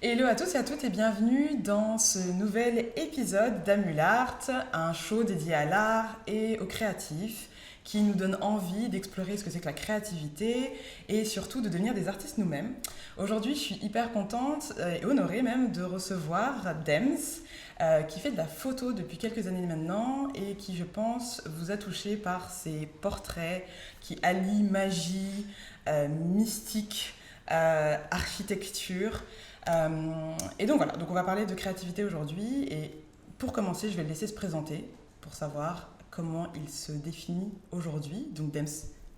Hello à tous et à toutes et bienvenue dans ce nouvel épisode d'Amulart, un show dédié à l'art et aux créatifs qui nous donne envie d'explorer ce que c'est que la créativité et surtout de devenir des artistes nous-mêmes. Aujourd'hui, je suis hyper contente et honorée même de recevoir Dems, qui fait de la photo depuis quelques années maintenant et qui, je pense, vous a touché par ses portraits qui allient magie, mystique, architecture. Et donc voilà, donc on va parler de créativité aujourd'hui et pour commencer, je vais le laisser se présenter pour savoir comment il se définit aujourd'hui. Donc Dems,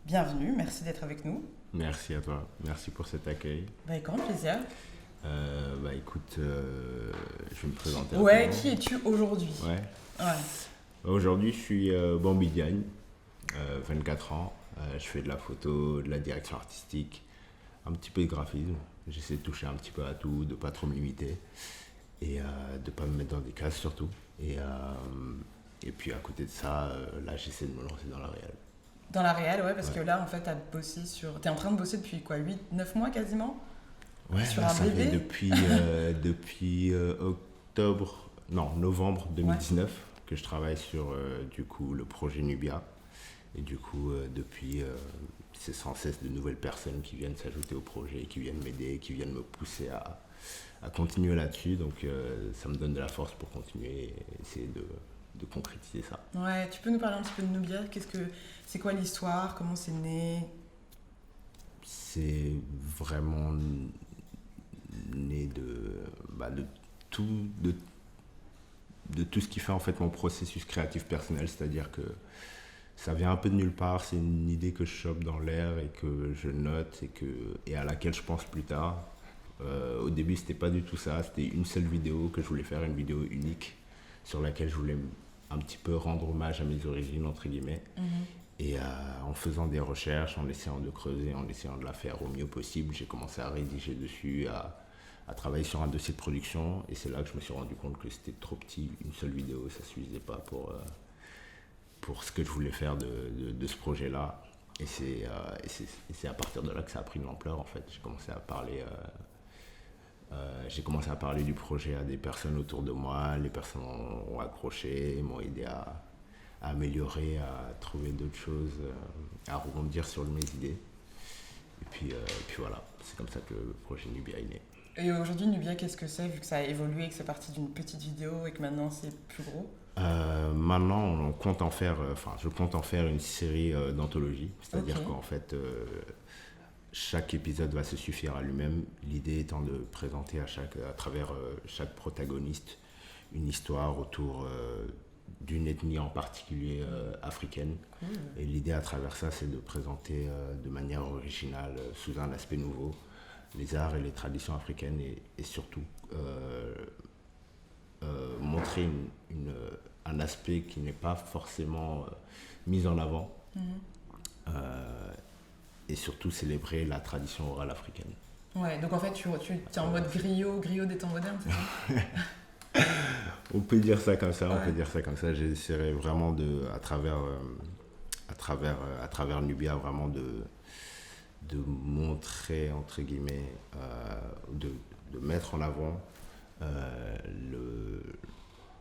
bienvenue, merci d'être avec nous. Merci à toi, merci pour cet accueil. Avec grand plaisir. Écoute, je vais me présenter Ouais, rapidement. qui es-tu aujourd'hui? Ouais. Ouais. Aujourd'hui, je suis Bambi Diagne, 24 ans. Je fais de la photo, de la direction artistique, un petit peu de graphisme. J'essaie de toucher un petit peu à tout, de ne pas trop me limiter et de ne pas me mettre dans des cases surtout. Et puis à côté de ça, là, j'essaie de me lancer dans la réal. Dans la réelle, ouais, parce Ouais. que là, en fait, t'es en train de bosser depuis quoi, 8, 9 mois quasiment? Ouais, Sur là, un ça bébé? fait depuis novembre 2019 que je travaille sur du coup le projet Nubia. Et du coup, depuis, c'est sans cesse de nouvelles personnes qui viennent s'ajouter au projet, qui viennent m'aider, qui viennent me pousser à continuer là-dessus. Donc ça me donne de la force pour continuer et essayer de concrétiser ça. Ouais, tu peux nous parler un petit peu de Nubia? C'est quoi l'histoire? Comment c'est né? C'est vraiment né de tout, de tout ce qui fait en fait mon processus créatif personnel, c'est-à-dire que ça vient un peu de nulle part, c'est une idée que je chope dans l'air et que je note et à laquelle je pense plus tard. Au début, c'était pas du tout ça, c'était une seule vidéo que je voulais faire, une vidéo unique sur laquelle je voulais un petit peu rendre hommage à mes origines, entre guillemets. Et en faisant des recherches, en essayant de creuser, en essayant de la faire au mieux possible, j'ai commencé à rédiger dessus, à travailler sur un dossier de production. Et c'est là que je me suis rendu compte que c'était trop petit, une seule vidéo, ça ne suffisait pas pour ce que je voulais faire de ce projet-là. Et c'est à partir de là que ça a pris de l'ampleur, en fait. J'ai commencé à parler du projet à des personnes autour de moi, les personnes ont accroché, m'ont aidé à améliorer, à trouver d'autres choses, à rebondir sur mes idées. Et puis voilà, c'est comme ça que le projet Nubia est né. Et aujourd'hui, Nubia, qu'est-ce que c'est, vu que ça a évolué, que c'est parti d'une petite vidéo et que maintenant c'est plus gros? Maintenant, je compte en faire une série d'anthologie, c'est-à-dire Ok. qu'en fait, chaque épisode va se suffire à lui-même. L'idée étant de présenter à travers chaque protagoniste une histoire autour d'une ethnie en particulier africaine. Cool. Et l'idée à travers ça, c'est de présenter de manière originale, sous un aspect nouveau, les arts et les traditions africaines et surtout montrer un aspect qui n'est pas forcément mis en avant euh, et surtout célébrer la tradition orale africaine. Ouais, donc en fait, tu es en mode griot des temps modernes, c'est ça? On peut dire ça comme ça, Ouais. on peut dire ça comme ça. J'essaierai vraiment à travers Nubia, vraiment de montrer, entre guillemets, de mettre en avant euh, le,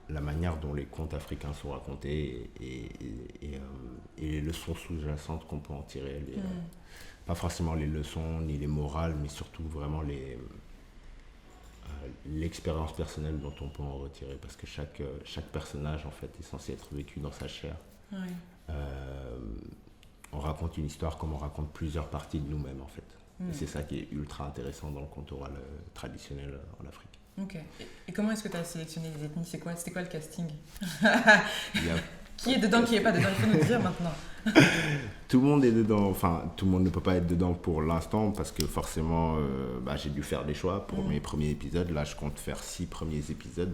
la manière dont les contes africains sont racontés et les leçons sous-jacentes qu'on peut en tirer. Pas forcément les leçons ni les morales, mais surtout vraiment l'expérience personnelle dont on peut en retirer. Parce que chaque personnage, en fait, est censé être vécu dans sa chair. Ouais. Euh, on raconte une histoire comme on raconte plusieurs parties de nous-mêmes, en fait. Et c'est ça qui est ultra intéressant dans le conte oral traditionnel en Afrique. Ok. Et comment est-ce que tu as sélectionné les ethnies? C'était quoi le casting? Il y a Qui est dedans, qui est pas dedans? Il faut nous dire maintenant. Tout le monde est dedans, enfin tout le monde ne peut pas être dedans pour l'instant parce que forcément j'ai dû faire des choix pour mes premiers épisodes. Là je compte faire 6 premiers épisodes,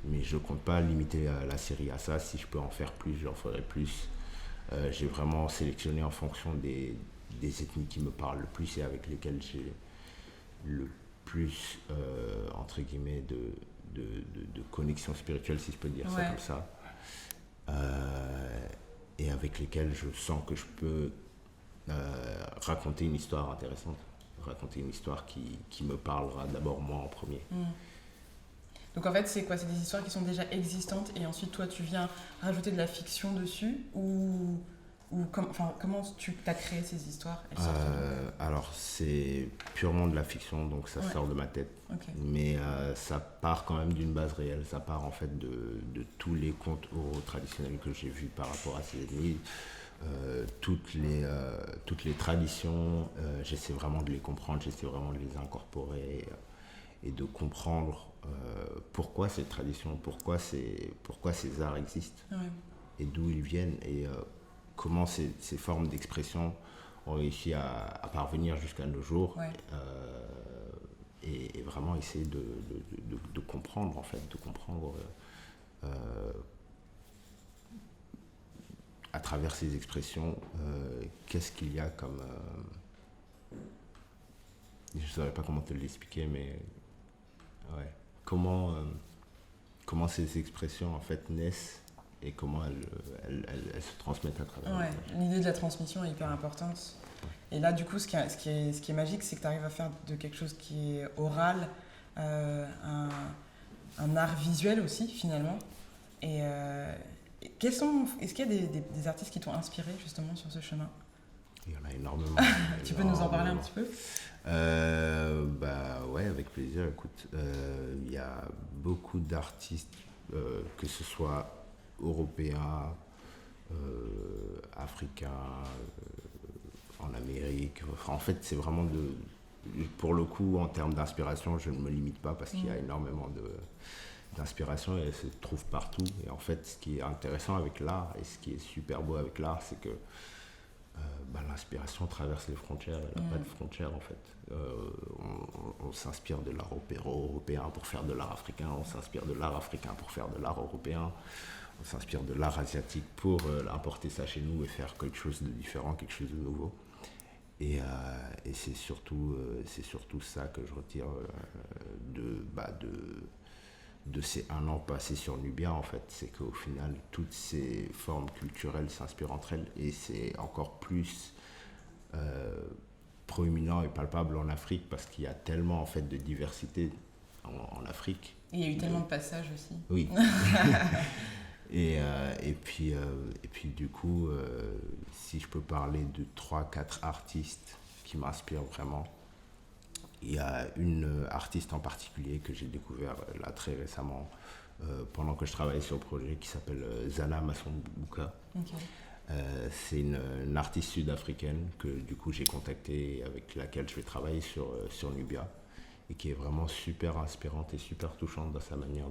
mais je compte pas limiter la série à ça. Si je peux en faire plus, j'en ferai plus. J'ai vraiment sélectionné en fonction des ethnies qui me parlent le plus et avec lesquelles j'ai le plus, entre guillemets, de connexion spirituelle, si je peux dire ça Ouais. comme ça. Et avec lesquels je sens que je peux raconter une histoire intéressante, raconter une histoire qui me parlera d'abord moi en premier. Donc en fait, c'est quoi? C'est des histoires qui sont déjà existantes et ensuite toi tu viens rajouter de la fiction dessus ou comment tu as créé ces histoires? Elles sortent Alors c'est purement de la fiction, donc ça sort de ma tête. Okay. Mais ça part quand même d'une base réelle. Ça part en fait de tous les contes oraux traditionnels que j'ai vus par rapport à ces ethnies. Toutes les traditions, j'essaie vraiment de les comprendre, j'essaie vraiment de les incorporer et de comprendre pourquoi ces traditions, pourquoi ces arts existent et d'où ils viennent et comment ces formes d'expression ont réussi à parvenir jusqu'à nos jours et vraiment essayer de comprendre en fait, de comprendre à travers ces expressions qu'est-ce qu'il y a comme je ne saurais pas comment te l'expliquer mais ouais. Comment ces expressions en fait naissent et comment elles se transmettent à travers l'idée de la transmission est hyper importante. Et là, du coup, ce qui est magique, c'est que tu arrives à faire de quelque chose qui est oral un art visuel aussi, finalement. Et est-ce qu'il y a des artistes qui t'ont inspiré justement sur ce chemin? Il y en a énormément. Tu peux nous en parler un petit peu? Ouais, avec plaisir. Écoute, il y a beaucoup d'artistes, que ce soit européens, africains, en Amérique. Enfin, en fait, c'est vraiment pour le coup, en termes d'inspiration, je ne me limite pas parce qu'il y a énormément d'inspiration et elle se trouve partout. Et en fait, ce qui est intéressant avec l'art et ce qui est super beau avec l'art, c'est que l'inspiration traverse les frontières, elle n'a pas de frontières en fait. On s'inspire de l'art européen pour faire de l'art africain, on s'inspire de l'art africain pour faire de l'art européen, on s'inspire de l'art asiatique pour importer ça chez nous et faire quelque chose de différent, quelque chose de nouveau. Et c'est surtout ça que je retire de ces 1 an passés sur Nubia en fait, c'est qu'au final toutes ces formes culturelles s'inspirent entre elles et c'est encore plus proéminent et palpable en Afrique parce qu'il y a tellement en fait de diversité en Afrique. Et il y a eu tellement de passages aussi. Oui. et puis du coup, si je peux parler de 3-4 artistes qui m'inspirent vraiment, il y a une artiste en particulier que j'ai découvert là très récemment pendant que je travaillais sur le projet qui s'appelle Zana Masombuka. Okay. C'est une artiste sud-africaine que du coup j'ai contactée et avec laquelle je vais travailler sur Nubia et qui est vraiment super inspirante et super touchante dans sa manière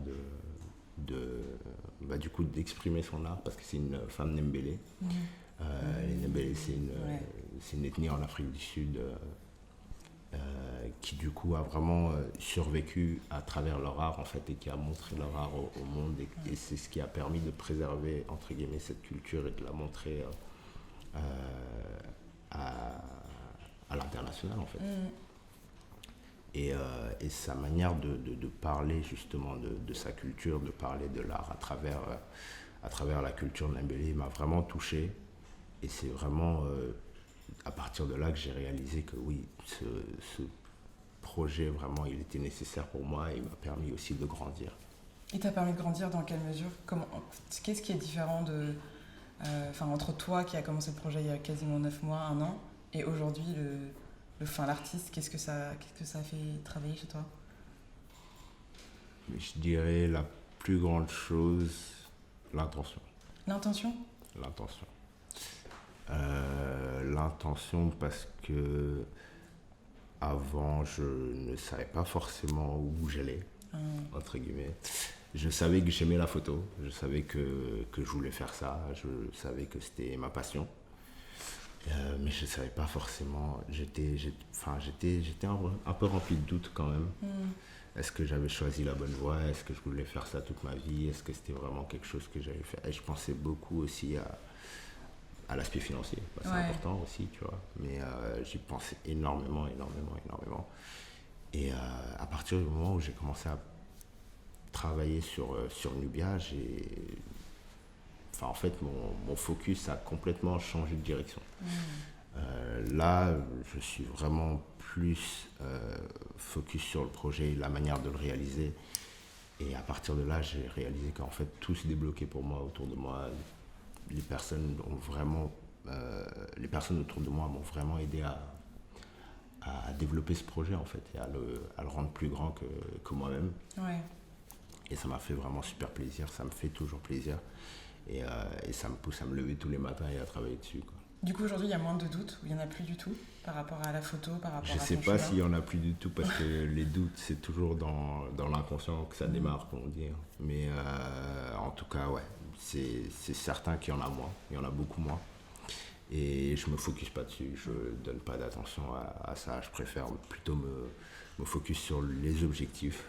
du coup d'exprimer son art parce que c'est une femme Nembélé. Les Nembélé c'est une ethnie en Afrique du Sud qui du coup a vraiment survécu à travers leur art en fait et qui a montré leur art au monde et c'est ce qui a permis de préserver entre guillemets cette culture et de la montrer à l'international en fait. Et sa manière de parler justement de sa culture, de parler de l'art à travers la culture Nembélé m'a vraiment touché et c'est vraiment à partir de là que j'ai réalisé que oui, ce projet vraiment il était nécessaire pour moi et il m'a permis aussi de grandir. Il t'a permis de grandir dans quelle mesure? Qu'est-ce qui est différent entre toi qui a commencé le projet il y a quasiment 9 mois, 1 an, et aujourd'hui l'artiste, qu'est-ce que ça a fait travailler chez toi? Je dirais la plus grande chose, l'intention. L'intention? L'intention. L'intention parce que avant je ne savais pas forcément où j'allais, entre guillemets. Je savais que j'aimais la photo, je savais que je voulais faire ça, je savais que c'était ma passion. Mais je ne savais pas forcément, j'étais un peu rempli de doutes quand même. Est-ce que j'avais choisi la bonne voie? Est-ce que je voulais faire ça toute ma vie? Est-ce que c'était vraiment quelque chose que j'allais faire? Et je pensais beaucoup aussi à l'aspect financier, c'est important aussi, tu vois. Mais j'y pensais énormément. Et à partir du moment où j'ai commencé à travailler sur Nubia, en fait, mon focus a complètement changé de direction. Là, je suis vraiment plus focus sur le projet, la manière de le réaliser. Et à partir de là, j'ai réalisé qu'en fait, tout s'est débloqué pour moi, autour de moi. Les personnes les personnes autour de moi m'ont vraiment aidé à développer ce projet, en fait, et à le rendre plus grand que moi-même. Ouais. Et ça m'a fait vraiment super plaisir, ça me fait toujours plaisir. Et ça me pousse à me lever tous les matins et à travailler dessus, quoi. Du coup, aujourd'hui, il y a moins de doutes, ou il n'y en a plus du tout, par rapport à la photo, par rapport Je à sais ton pas chemin? s'il y en a plus du tout parce que les doutes, c'est toujours dans l'inconscient que ça démarre, comme on dit. Mais en tout cas, ouais, c'est certain qu'il y en a moins, il y en a beaucoup moins. Et je me focus pas dessus, je donne pas d'attention à ça. Je préfère plutôt me focus sur les objectifs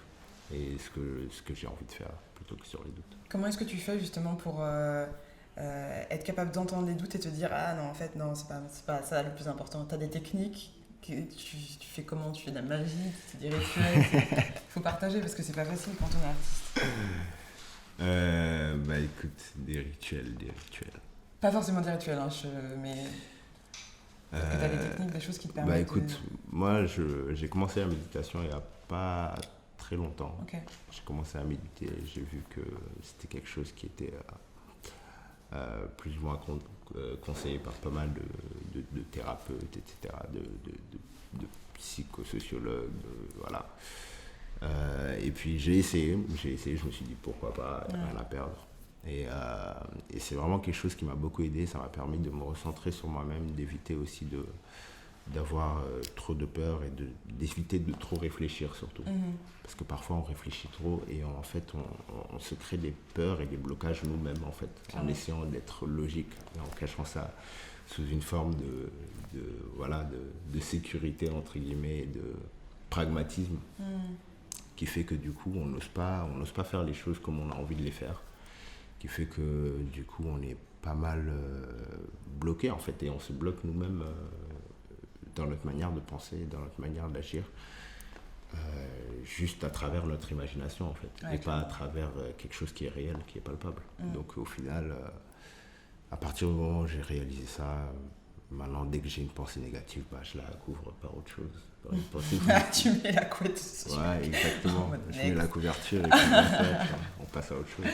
et ce que j'ai envie de faire plutôt que sur les doutes. Comment est-ce que tu fais justement pour être capable d'entendre les doutes et te dire ah non, en fait, non, c'est pas ça le plus important. Tu as des techniques, tu fais comment? Tu fais de la magie, c'est des rituels? Il faut partager parce que c'est pas facile quand on est artiste. Bah écoute, des rituels. Pas forcément des rituels, hein, mais est-ce que tu as des Euh, techniques, des choses qui te Bah permettent de... écoute, moi j'ai commencé la méditation il n'y a pas très longtemps. Ok. J'ai commencé à méditer, j'ai vu que c'était quelque chose qui était plus ou moins conseillé par pas mal de thérapeutes, etc., de psychosociologues, voilà. Et puis j'ai essayé, je me suis dit pourquoi pas, il n'y a rien à perdre. Et c'est vraiment quelque chose qui m'a beaucoup aidé, ça m'a permis de me recentrer sur moi-même, d'éviter aussi d'avoir trop de peur et d'éviter de trop réfléchir surtout. Parce que parfois on réfléchit trop et en fait on se crée des peurs et des blocages nous-mêmes en fait, en essayant d'être logique et en cachant ça sous une forme voilà, de sécurité entre guillemets et de pragmatisme qui fait que du coup on n'ose pas faire les choses comme on a envie de les faire, qui fait que du coup on est pas mal bloqué en fait et on se bloque nous-mêmes dans notre manière de penser, dans notre manière d'agir, juste à travers notre imagination en fait, Ouais, et pas à travers quelque chose qui est réel, qui est palpable. Donc au final, à partir du moment où j'ai réalisé ça, maintenant dès que j'ai une pensée négative, bah, je la couvre par autre chose, par une pensée Tu positive. mets la couette dessus. Ouais, exactement. En mode Je mets next. la couverture et puis on passe à autre chose.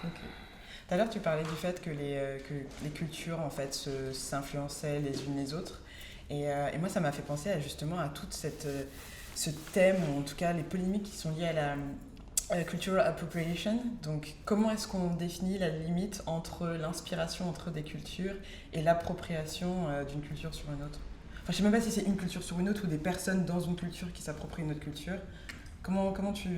Ok. Tout à l'heure, tu parlais du fait que les cultures en fait s'influençaient les unes les autres. Et moi, ça m'a fait penser justement à toute ce thème, ou en tout cas les polémiques qui sont liées à la cultural appropriation. Donc, comment est-ce qu'on définit la limite entre l'inspiration entre des cultures et l'appropriation d'une culture sur une autre? Enfin, je sais même pas si c'est une culture sur une autre ou des personnes dans une culture qui s'approprient une autre culture. Comment tu...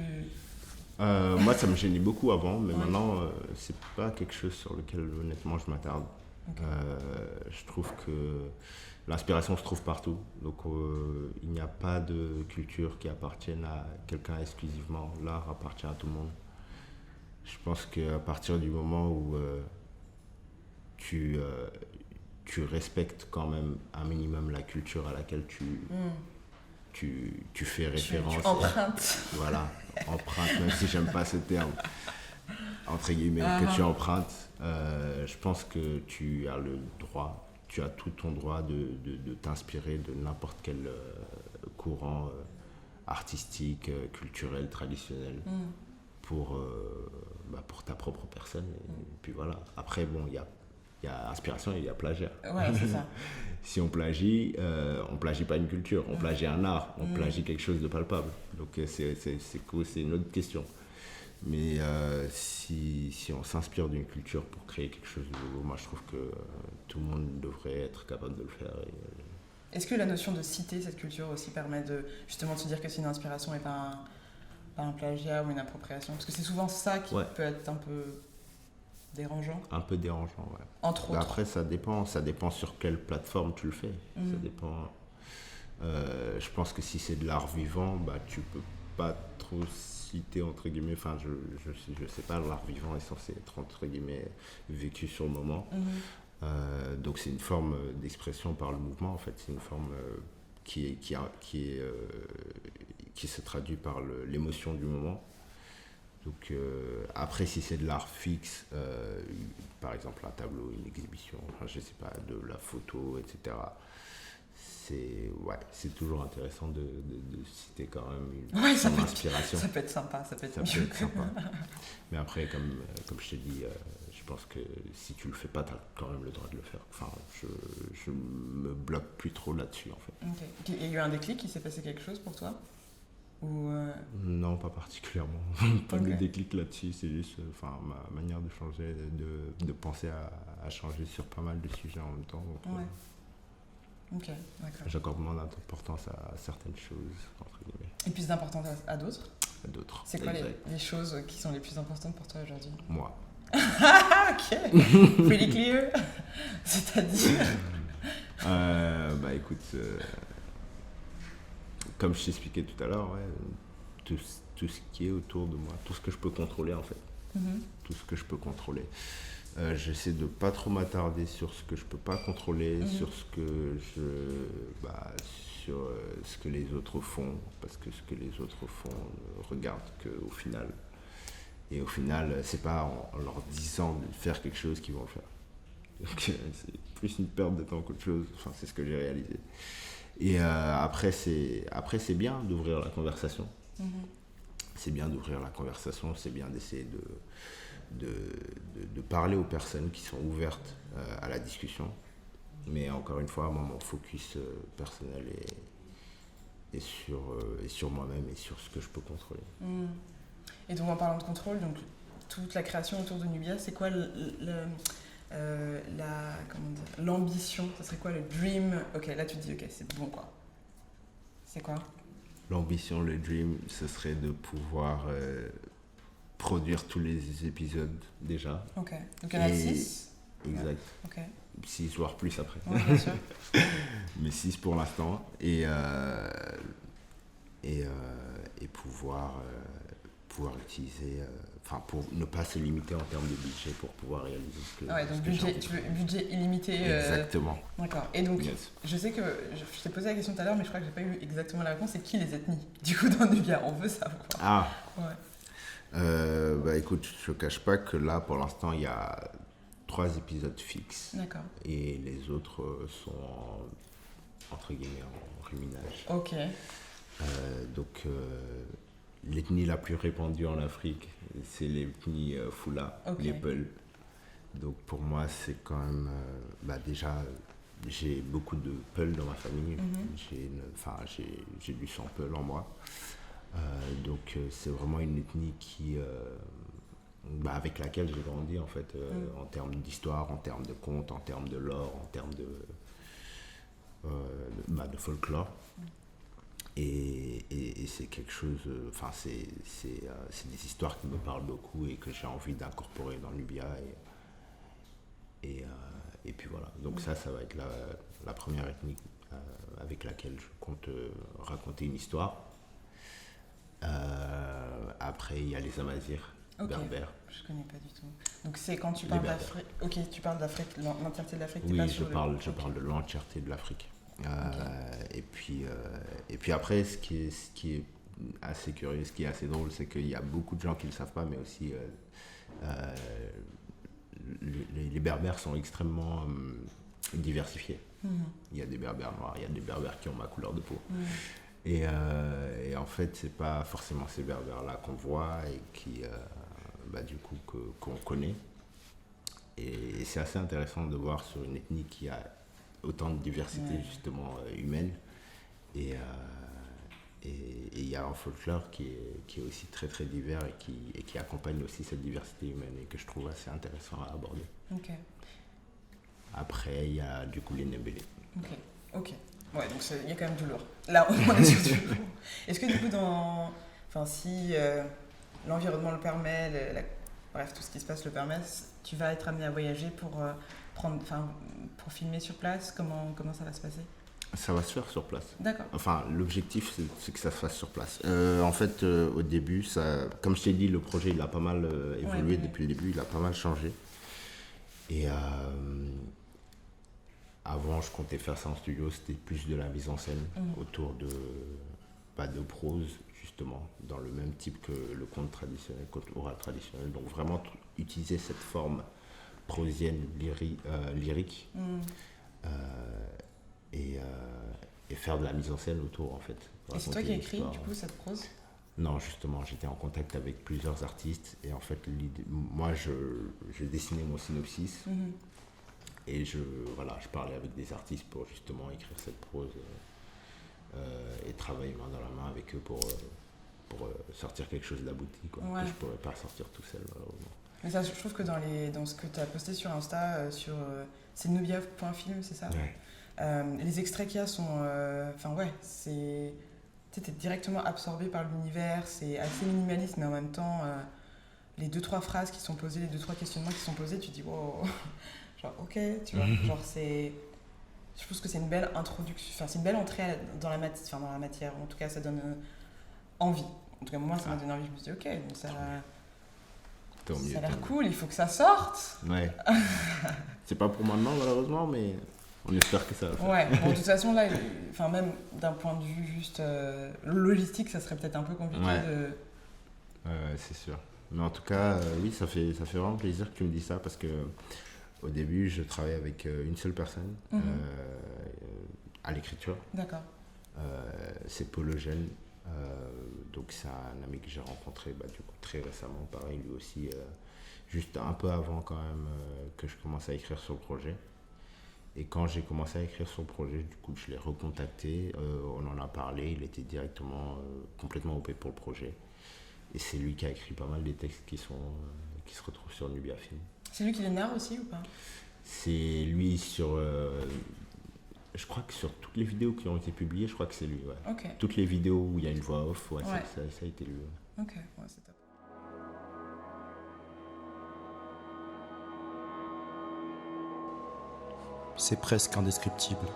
Moi, ça me gênait beaucoup avant, mais Ouais. maintenant, c'est pas quelque chose sur lequel honnêtement je m'attarde. Ok. Je trouve que l'inspiration se trouve partout, donc il n'y a pas de culture qui appartienne à quelqu'un exclusivement. L'art appartient à tout le monde. Je pense qu'à partir du moment où tu, euh, tu respectes quand même un minimum la culture à laquelle tu fais référence. Tu empruntes. Voilà, empreinte, même si j'aime pas ce terme, entre guillemets, que tu empruntes, je pense que tu as le droit, tu as tout ton droit de t'inspirer de n'importe quel courant artistique, culturel, traditionnel pour, pour ta propre personne. Et puis voilà. Après, bon, il y a inspiration et il y a plagiat. Ouais, c'est ça. Si on plagie pas une culture, on plagie un art, on plagie quelque chose de palpable. Donc c'est une autre question. Mais si on s'inspire d'une culture pour créer quelque chose de nouveau, moi je trouve que tout le monde devrait être capable de le faire. Est-ce que la notion de citer cette culture aussi permet de justement de se dire que c'est une inspiration et pas un plagiat ou une appropriation? Parce que c'est souvent ça qui peut être un peu dérangeant. Un peu dérangeant, ouais. Entre autres. Après, ça dépend sur quelle plateforme tu le fais. Ça dépend. Je pense que si c'est de l'art vivant, bah, tu peux pas trop citer, entre guillemets, enfin, je sais pas, l'art vivant est censé être, entre guillemets, vécu sur le moment. Donc c'est une forme d'expression par le mouvement, en fait. C'est une forme qui se traduit par l'émotion du moment. Donc après, si c'est de l'art fixe, par exemple un tableau, une exhibition, enfin, je sais pas, de la photo, etc., c'est toujours intéressant de citer quand même son inspiration. Ça peut être sympa, ça peut être sympa. Mais après, comme je t'ai dit, je pense que si tu le fais pas, tu as quand même le droit de le faire. Enfin, je me bloque plus trop là-dessus, en fait. Okay. Il y a eu un déclic, il s'est passé quelque chose pour toi? Non, pas particulièrement. Pas de déclic là-dessus, c'est juste ma manière de changer, de penser à changer sur pas mal de sujets en même temps. Donc, ok, d'accord. J'accorde moins d'importance à certaines choses, entre guillemets. Et plus d'importance à d'autres? À d'autres. C'est quoi les choses qui sont les plus importantes pour toi aujourd'hui? Moi. Ok, pretty clear. C'est-à-dire écoute, comme je t'expliquais tout à l'heure, tout ce qui est autour de moi, tout ce que je peux contrôler en fait, tout ce que je peux contrôler. J'essaie de pas trop m'attarder sur ce que je peux pas contrôler, sur ce que sur ce que les autres font, parce que ce que les autres font ne regarde qu'au final. Et au final, c'est pas en leur disant de faire quelque chose qu'ils vont le faire. Donc c'est plus une perte de temps qu'autre chose. Enfin, c'est ce que j'ai réalisé. Et après c'est bien d'ouvrir la conversation. C'est bien d'ouvrir la conversation, c'est bien d'essayer de parler aux personnes qui sont ouvertes à la discussion. Mais encore une fois, moi, mon focus personnel est sur moi-même et sur ce que je peux contrôler. Et donc en parlant de contrôle, donc toute la création autour de Nubia, c'est quoi l'ambition? Ça serait quoi le dream? Ok, là tu te dis ok, c'est bon quoi. C'est quoi? L'ambition, le dream, ce serait de pouvoir produire tous les épisodes déjà. Ok, donc il y en a 6? Exact. Ok. 6 voire plus après. Ouais, bien sûr. Mais 6 pour l'instant. Et pouvoir utiliser, pour ne pas se limiter en termes de budget pour pouvoir réaliser ce que donc tu veux budget illimité. Exactement. D'accord. Et donc, yes. Je sais que je t'ai posé la question tout à l'heure, mais je crois que j'ai pas eu exactement la réponse. C'est qui les ethnies? Du coup, dans Nubia, on veut savoir. Ah. Ouais. Écoute, je ne cache pas que là, pour l'instant, il y a 3 épisodes fixes. D'accord. Et les autres sont entre guillemets en ruminage. Ok. Donc l'ethnie la plus répandue en Afrique, c'est l'ethnie Fula, les Peuls. Donc pour moi, c'est quand même déjà j'ai beaucoup de Peuls dans ma famille. J'ai du sang Peul en moi. Donc c'est vraiment une ethnie qui avec laquelle j'ai grandi en fait, en termes d'histoire, en termes de contes, en termes de lore, en termes de folklore. Et c'est quelque chose, c'est des histoires qui me parlent beaucoup et que j'ai envie d'incorporer dans Nubia. Et puis voilà, donc ça va être la première ethnie avec laquelle je compte raconter une histoire. Après, il y a les Amazirs, berbères. Je connais pas du tout. Donc c'est quand tu parles d'Afrique. Ok, tu parles d'Afrique, l'entièreté de l'Afrique. Oui, je parle de l'entièreté de l'Afrique. Et puis après, ce qui est assez curieux, ce qui est assez drôle, c'est qu'il y a beaucoup de gens qui ne le savent pas, mais aussi les berbères sont extrêmement diversifiés. Il y a des berbères noirs, il y a des berbères qui ont ma couleur de peau. Et en fait, c'est pas forcément ces berbères-là qu'on voit et qui, du coup, qu'on connaît. Et c'est assez intéressant de voir sur une ethnie qui a autant de diversité justement humaine. Et il y a un folklore qui est aussi très très divers et qui accompagne aussi cette diversité humaine et que je trouve assez intéressant à aborder. Ok. Après, il y a du coup les Nembélé. Ok. Ouais, donc il y a quand même du lourd. Là, on est sur du lourd. Est-ce que du coup, si l'environnement le permet, bref, tout ce qui se passe le permet, tu vas être amené à voyager pour filmer sur place? Comment ça va se passer? Ça va se faire sur place. D'accord. Enfin, l'objectif, c'est que ça se fasse sur place. En fait, au début, comme je t'ai dit, le projet, il a pas mal évolué depuis le début, il a pas mal changé. Et avant, je comptais faire ça en studio, c'était plus de la mise en scène autour de prose, justement, dans le même type que le conte traditionnel, conte oral traditionnel. Donc vraiment utiliser cette forme prosienne, lyrique. faire de la mise en scène autour, en fait. Et c'est toi qui as écrit, du coup, cette prose? Non, justement, j'étais en contact avec plusieurs artistes et en fait, moi, je dessinais mon synopsis et je parlais avec des artistes pour justement écrire cette prose et travailler main dans la main avec eux pour sortir quelque chose d'abouti, quoi, que je ne pourrais pas sortir tout seul, malheureusement. Mais ça, je trouve que dans ce que tu as posté sur Insta, c'est nubia.film, c'est ça? Les extraits qu'il y a sont... t'es directement absorbé par l'univers, c'est assez minimaliste, mais en même temps, les 2-3 phrases qui sont posées, les 2-3 questionnements qui sont posés, tu te dis wow, genre ok, tu vois, genre c'est... Je pense que c'est une belle introduction, enfin c'est une belle entrée dans la matière, en tout cas ça donne envie. En tout cas moi ça m'a donné envie, je me suis dit ok, donc ça a l'air cool, il faut que ça sorte. Ouais. C'est pas pour maintenant malheureusement, mais... On espère que ça va faire. Ouais, bon, de toute façon, là, même d'un point de vue juste logistique, ça serait peut-être un peu compliqué de... c'est sûr. Mais en tout cas, oui, ça fait vraiment plaisir que tu me dises ça parce que au début, je travaillais avec une seule personne à l'écriture. D'accord. C'est Paul Eugène. Donc, c'est un ami que j'ai rencontré du coup, très récemment. Pareil, lui aussi, juste un peu avant quand même que je commence à écrire sur le projet. Et quand j'ai commencé à écrire sur le projet, du coup, je l'ai recontacté, on en a parlé, il était directement complètement OP pour le projet. Et c'est lui qui a écrit pas mal des textes qui se retrouvent sur Nubia Film. C'est lui qui les narre aussi ou pas? C'est lui sur... je crois que sur toutes les vidéos qui ont été publiées, je crois que c'est lui, ouais. Okay. Toutes les vidéos où il y a une voix off, ça a été lui. Ouais. Ok, ouais, c'est top. C'est presque indescriptible.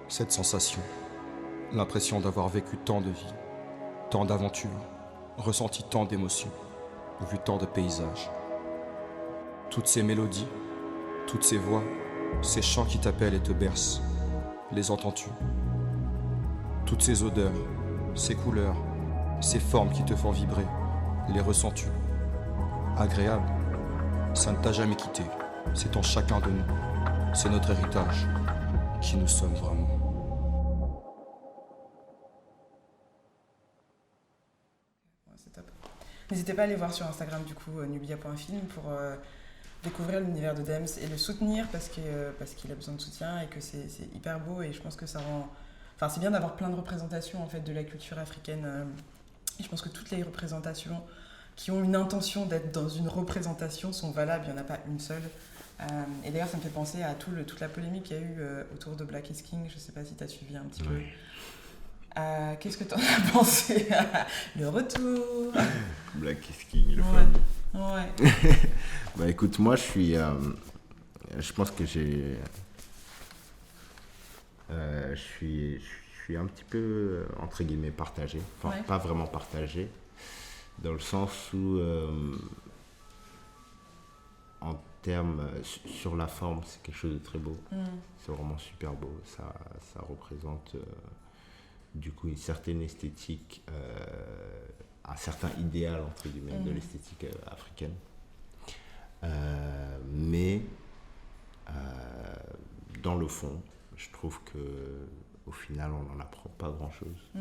Cette sensation, l'impression d'avoir vécu tant de vies, tant d'aventures, ressenti tant d'émotions, vu tant de paysages. Toutes ces mélodies, toutes ces voix, ces chants qui t'appellent et te bercent, les entends-tu? Toutes ces odeurs, ces couleurs, ces formes qui te font vibrer, les ressens-tu? Agréable, ça ne t'a jamais quitté, c'est en chacun de nous. C'est notre héritage, qui nous sommes vraiment. Ouais, c'est top. N'hésitez pas à aller voir sur Instagram du coup nubia.film pour découvrir l'univers de Dems et le soutenir parce qu'il a besoin de soutien et que c'est hyper beau et je pense que ça rend... Enfin c'est bien d'avoir plein de représentations en fait de la culture africaine et je pense que toutes les représentations qui ont une intention d'être dans une représentation sont valables, il n'y en a pas une seule. Et d'ailleurs, ça me fait penser à toute la polémique qu'il y a eu autour de Black is King. Je ne sais pas si tu as suivi un petit peu. Qu'est-ce que tu en as pensé? Le retour Black is King, le fun. Ouais. Bah écoute, moi je pense que je suis un petit peu, entre guillemets, partagé. Enfin, pas vraiment partagé, dans le sens où... en termes, sur la forme, c'est quelque chose de très beau. C'est vraiment super beau. Ça représente du coup une certaine esthétique, un certain idéal, entre guillemets, de l'esthétique africaine. Mais dans le fond, je trouve qu'au final, on n'en apprend pas grand-chose.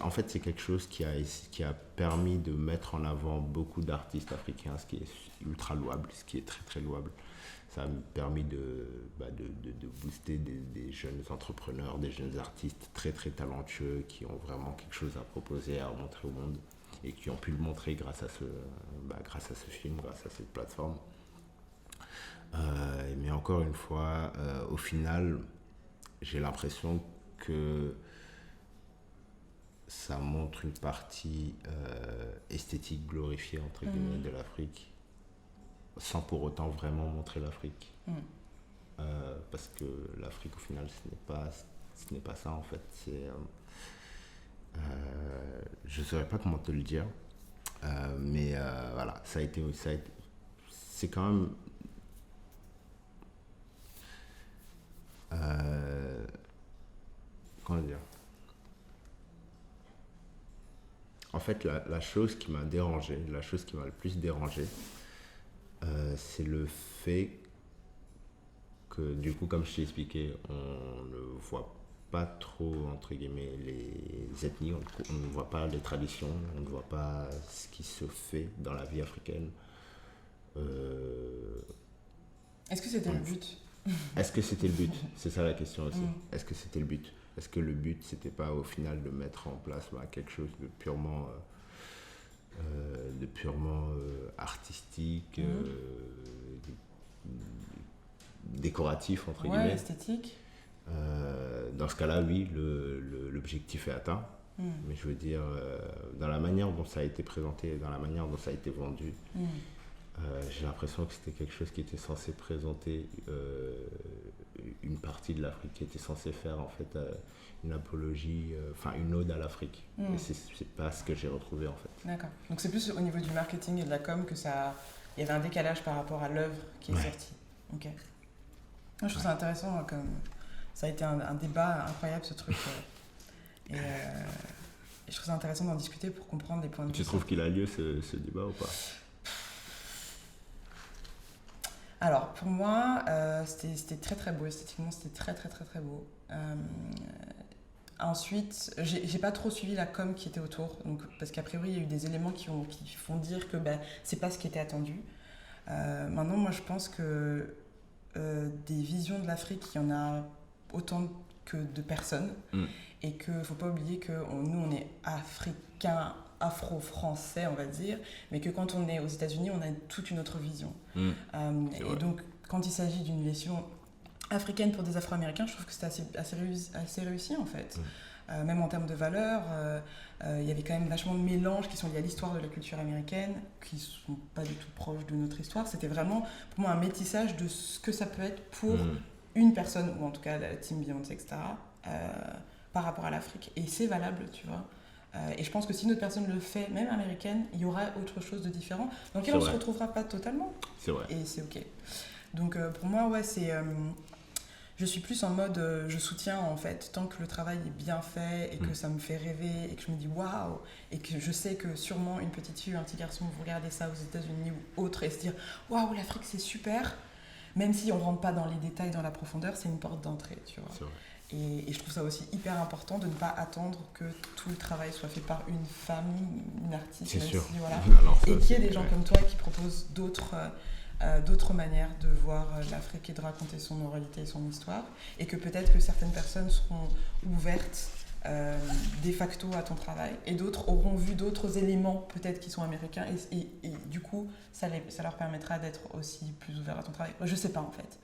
En fait, c'est quelque chose qui a permis de mettre en avant beaucoup d'artistes africains, ce qui est ultra louable, ce qui est très très louable. Ça a permis de booster des jeunes entrepreneurs, des jeunes artistes très très talentueux qui ont vraiment quelque chose à proposer, à montrer au monde et qui ont pu le montrer grâce à ce film, grâce à cette plateforme. Mais encore une fois, au final, j'ai l'impression que ça montre une partie esthétique glorifiée entre guillemets de l'Afrique sans pour autant vraiment montrer l'Afrique parce que l'Afrique au final ce n'est pas ça en fait. Je saurais pas comment te le dire mais voilà, ça a été c'est quand même comment dire. En fait, la chose qui m'a dérangé, la chose qui m'a le plus dérangé, c'est le fait donc du coup, comme je t'ai expliqué, on ne voit pas trop, entre guillemets, les ethnies, on ne voit pas les traditions, on ne voit pas ce qui se fait dans la vie africaine. Est-ce que c'était le but? Est-ce que c'était le but? C'est ça la question aussi. Est-ce que c'était le but? Est-ce que le but, c'était pas au final de mettre en place quelque chose de purement artistique, décoratif, entre guillemets? Esthétique. Dans ce cas-là, oui, l'objectif est atteint. Mais je veux dire, dans la manière dont ça a été présenté, dans la manière dont ça a été vendu, j'ai l'impression que c'était quelque chose qui était censé présenter une partie de l'Afrique, qui était censé faire en fait une apologie, une ode à l'Afrique. Et c'est pas ce que j'ai retrouvé en fait. D'accord. Donc c'est plus au niveau du marketing et de la com que il y avait un décalage par rapport à l'œuvre qui est sortie. Ok. Moi, je trouve ça intéressant, comme ça a été un débat incroyable ce truc. Et je trouve ça intéressant d'en discuter pour comprendre des points de vue. Tu trouves qu'il a lieu ce débat ou pas? Alors, pour moi, c'était très très beau, esthétiquement, c'était très très très très beau. Ensuite, j'ai pas trop suivi la com qui était autour, donc, parce qu'a priori, il y a eu des éléments qui font dire que c'est pas ce qui était attendu. Maintenant, moi, je pense que des visions de l'Afrique, il y en a autant que de personnes, et qu'il ne faut pas oublier que nous, on est africains, afro-français, on va dire, mais que quand on est aux États-Unis, on a toute une autre vision. Et donc, quand il s'agit d'une vision africaine pour des Afro-Américains, je trouve que c'était assez réussi, en fait. Même en termes de valeurs, il y avait quand même vachement de mélanges qui sont liés à l'histoire de la culture américaine, qui ne sont pas du tout proches de notre histoire. C'était vraiment, pour moi, un métissage de ce que ça peut être pour une personne, ou en tout cas la team Beyoncé, etc., par rapport à l'Afrique. Et c'est valable, tu vois. Et je pense que si une autre personne le fait, même américaine, il y aura autre chose de différent, dans lequel on ne se retrouvera pas totalement. C'est vrai. Et c'est OK. Donc pour moi, c'est... je suis plus en mode, je soutiens en fait, tant que le travail est bien fait et que ça me fait rêver et que je me dis waouh, et que je sais que sûrement une petite fille ou un petit garçon vont regarder ça aux États-Unis ou autre et se dire waouh, l'Afrique c'est super, même si on ne rentre pas dans les détails, dans la profondeur, c'est une porte d'entrée, tu vois. C'est vrai. Et je trouve ça aussi hyper important de ne pas attendre que tout le travail soit fait par une femme, une artiste, c'est sûr. Si, voilà. Alors, ça, et qu'il y ait des gens comme toi qui proposent d'autres manières de voir l'Afrique et de raconter son oralité et son histoire, et que peut-être que certaines personnes seront ouvertes de facto à ton travail, et d'autres auront vu d'autres éléments peut-être qui sont américains, et du coup ça leur permettra d'être aussi plus ouverts à ton travail. Je sais pas en fait.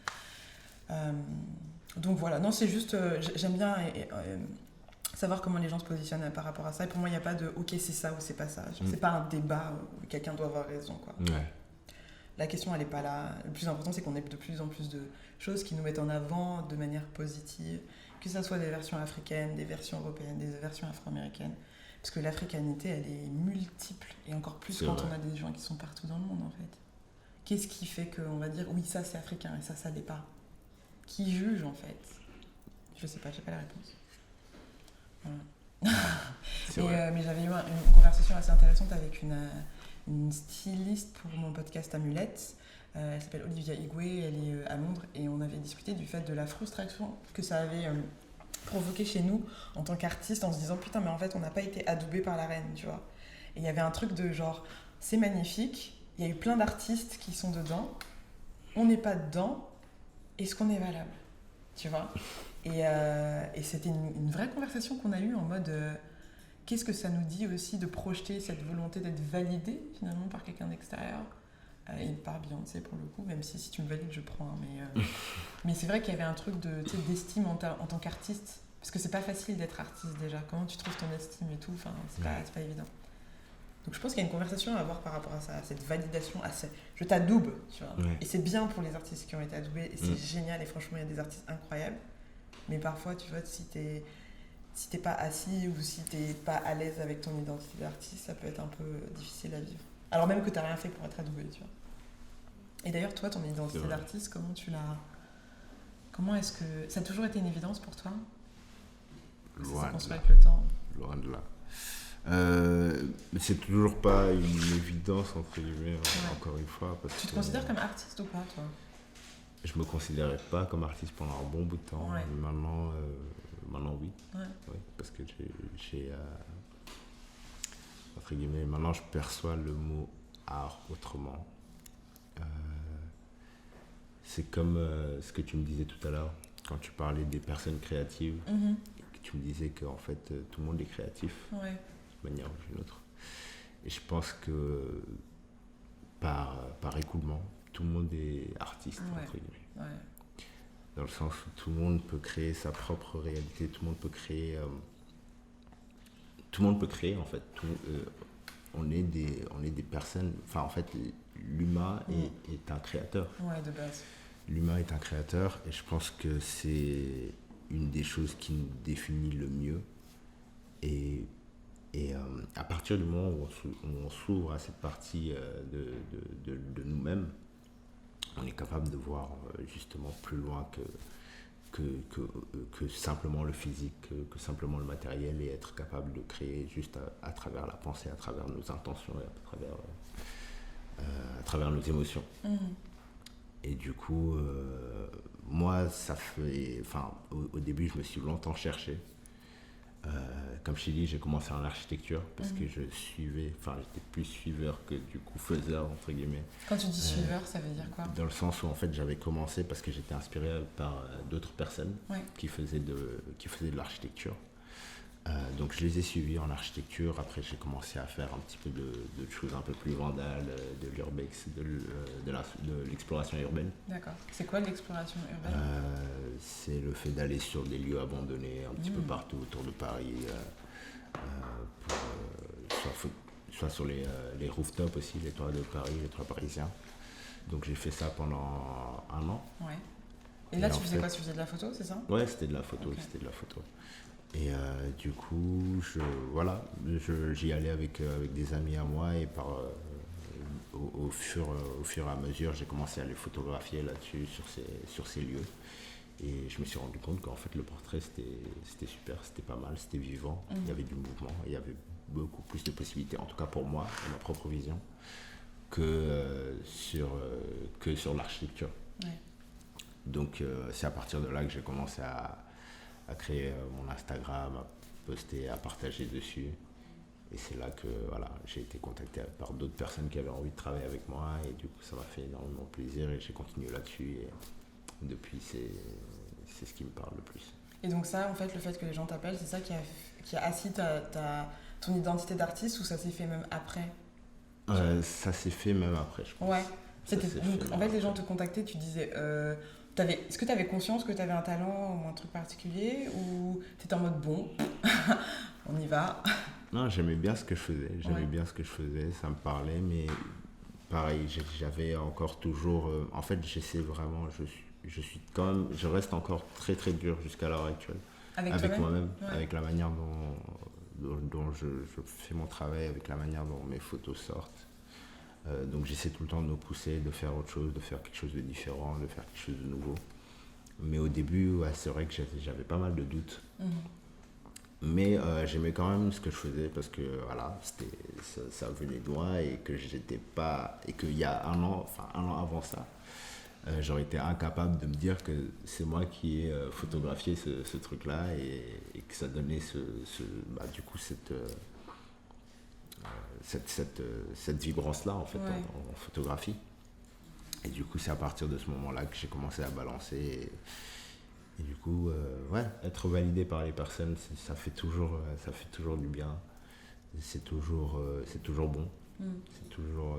Donc voilà, non, c'est juste, j'aime bien savoir comment les gens se positionnent par rapport à ça, et pour moi il n'y a pas de ok c'est ça ou c'est pas ça, c'est pas un débat où quelqu'un doit avoir raison, quoi. Ouais. La question, elle n'est pas là. Le plus important, c'est qu'on ait de plus en plus de choses qui nous mettent en avant de manière positive, que ce soit des versions africaines, des versions européennes, des versions afro-américaines. Parce que l'africanité, elle est multiple, et encore plus quand on a des gens qui sont partout dans le monde, en fait. Qu'est-ce qui fait qu'on va dire, oui, ça c'est africain, et ça l'est pas? Qui juge, en fait? Je sais pas, j'ai pas la réponse. Voilà. Mais j'avais eu une conversation assez intéressante avec une styliste pour mon podcast Amulette. Elle s'appelle Olivia Igwe, elle est à Londres, et on avait discuté du fait de la frustration que ça avait provoqué chez nous en tant qu'artiste, en se disant putain mais en fait on n'a pas été adoubé par la reine, tu vois. Et il y avait un truc de genre c'est magnifique, il y a eu plein d'artistes qui sont dedans, on n'est pas dedans, est-ce qu'on est valable, tu vois. Et c'était une vraie conversation qu'on a eue en mode qu'est-ce que ça nous dit aussi de projeter cette volonté d'être validé finalement par quelqu'un d'extérieur, et par Beyoncé pour le coup, même si tu me valides je prends, hein, mais c'est vrai qu'il y avait un truc d'estime en tant qu'artiste, parce que c'est pas facile d'être artiste déjà, comment tu trouves ton estime et tout, enfin c'est pas évident. Donc je pense qu'il y a une conversation à avoir par rapport à ça, à cette validation, je t'adoube, tu vois. Et c'est bien pour les artistes qui ont été adoubés, et c'est génial, et franchement il y a des artistes incroyables, mais parfois tu vois, si t'es pas assis ou si t'es pas à l'aise avec ton identité d'artiste, ça peut être un peu difficile à vivre. Alors même que t'as rien fait pour être adoubé, tu vois. Et d'ailleurs, toi, ton identité d'artiste, comment est-ce que... Ça a toujours été une évidence pour toi? Loin de là. Avec le temps. Loin de là. Mais c'est toujours pas une évidence, entre guillemets, encore une fois. Parce tu te considères comme artiste ou pas, toi? Je me considérais pas comme artiste pendant un bon bout de temps. Ouais. Mais maintenant oui. Ouais. Oui, parce que entre guillemets, maintenant je perçois le mot art autrement. Euh, c'est comme ce que tu me disais tout à l'heure, quand tu parlais des personnes créatives, Mhm. et que tu me disais qu'en fait tout le monde est créatif Ouais. d'une manière ou d'une autre. Et je pense que par écoulement, tout le monde est artiste, Ouais. entre guillemets. Ouais. Dans le sens où tout le monde peut créer sa propre réalité, tout le monde peut créer en fait. On est des personnes, enfin en fait l'humain est un créateur. Ouais, de base. L'humain est un créateur et je pense que c'est une des choses qui nous définit le mieux. Et à partir du moment où on s'ouvre à cette partie de nous-mêmes, on est capable de voir justement plus loin que simplement le physique, que simplement le matériel, et être capable de créer juste à travers la pensée, à travers nos intentions et à travers nos émotions. Mhm. Et du coup, moi, au début, je me suis longtemps cherché. Comme je t'ai dit, j'ai commencé en architecture parce que j'étais plus suiveur que du coup faiseur, entre guillemets. Quand tu dis suiveur, ça veut dire quoi? Dans le sens où en fait j'avais commencé parce que j'étais inspiré par d'autres personnes qui faisaient de l'architecture. Donc je les ai suivis en architecture. Après j'ai commencé à faire un petit peu de choses un peu plus vandales, de l'urbex, de l'exploration urbaine. D'accord. C'est quoi l'exploration urbaine? C'est le fait d'aller sur des lieux abandonnés un petit peu partout autour de Paris, soit sur les rooftops aussi, les toits de Paris, les toits parisiens. Donc j'ai fait ça pendant 1 an. Ouais. Et là, tu faisais quoi? Tu faisais de la photo, c'est ça? Ouais, c'était de la photo, Et du coup, j'y allais avec des amis à moi et au fur et à mesure, j'ai commencé à les photographier là-dessus, sur ces lieux. Et je me suis rendu compte qu'en fait, le portrait, c'était super, c'était pas mal, c'était vivant, il y avait du mouvement, il y avait beaucoup plus de possibilités, en tout cas pour moi, de ma propre vision, que sur l'architecture. Ouais. Donc, c'est à partir de là que j'ai commencé à créer mon Instagram, à poster, à partager dessus. Et c'est là que j'ai été contacté par d'autres personnes qui avaient envie de travailler avec moi. Et du coup, ça m'a fait énormément plaisir et j'ai continué là-dessus. Et depuis, c'est ce qui me parle le plus. Et donc ça, en fait, le fait que les gens t'appellent, c'est ça qui a assis ton identité d'artiste, ou ça s'est fait même après? Ça s'est fait même après, je pense. Ouais. Donc, en fait, les gens te contactaient, tu disais... est-ce que tu avais conscience que tu avais un talent ou un truc particulier, ou tu étais en mode bon, on y va? Non, j'aimais bien ce que je faisais. Ça me parlait, mais pareil, j'avais encore toujours... en fait, j'essaie vraiment... Je reste encore très très dur jusqu'à l'heure actuelle. Avec moi-même, avec la manière dont je fais mon travail, avec la manière dont mes photos sortent. Donc j'essaie tout le temps de me pousser, de faire autre chose, de faire quelque chose de différent, de faire quelque chose de nouveau. Mais au début, c'est vrai que j'avais pas mal de doutes. Mais j'aimais quand même ce que je faisais parce que ça venait de moi et que qu'il y a un an avant ça, j'aurais été incapable de me dire que c'est moi qui ai photographié ce truc-là et que ça donnait du coup cette vibrance-là en fait en photographie. Et du coup, c'est à partir de ce moment-là que j'ai commencé à balancer. Et du coup, être validé par les personnes, ça fait toujours du bien. C'est toujours bon.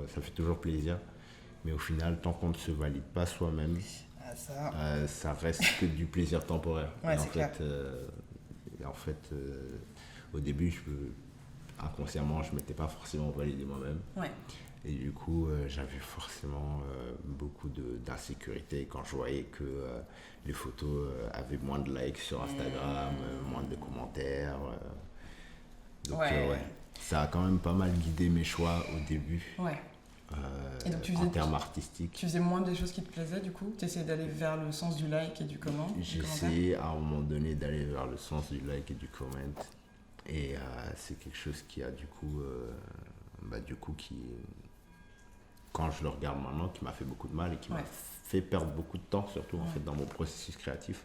Ça fait toujours plaisir. Mais au final, tant qu'on ne se valide pas soi-même, ça reste que du plaisir temporaire. Ouais, c'est clair. En fait, au début, inconsciemment, je ne m'étais pas forcément validé moi-même. Ouais. Et du coup, j'avais forcément beaucoup d'insécurité quand je voyais que les photos avaient moins de likes sur Instagram, moins de commentaires. Donc, ça a quand même pas mal guidé mes choix au début. Ouais. Et donc, en termes artistiques. Tu faisais moins des choses qui te plaisaient du coup? Tu essayais d'aller vers le sens du like et du comment? J'ai essayé à un moment donné d'aller vers le sens du like et du comment. Et c'est quelque chose qui a qui, quand je le regarde maintenant, qui m'a fait beaucoup de mal et qui m'a fait perdre beaucoup de temps, surtout en fait, dans mon processus créatif.